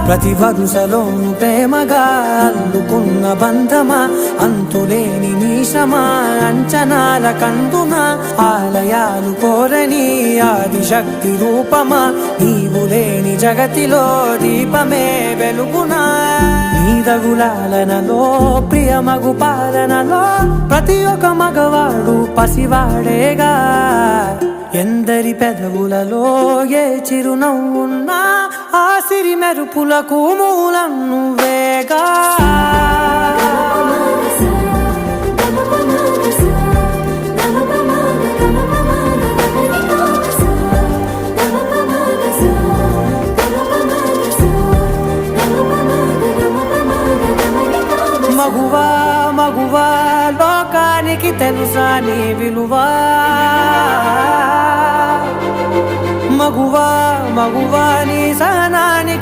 ప్రతి వరుసలోను ప్రేమగా అల్లుకున్న బంధమా, అంతులేని నీశమా అంచనాల కందున, ఆలయాలు కోరని ఆదిశక్తి రూపమా, నీవు లేని జగతిలో దీపమే వెలుగునా. నీదగులాలనలో ప్రియమగు పాలనలో ప్రతి ఒక్క మగవాడు పసివాడేగా. ఎందరి పెదవులలో ఏ చిరునవ్వున్నా ఆ సిరి మెరుపులకు మూలం నువ్వేగా. మగువా మగువా లోకానికి తెలుసా నీ విలువా, మగువా మగువా నీ సహనానికి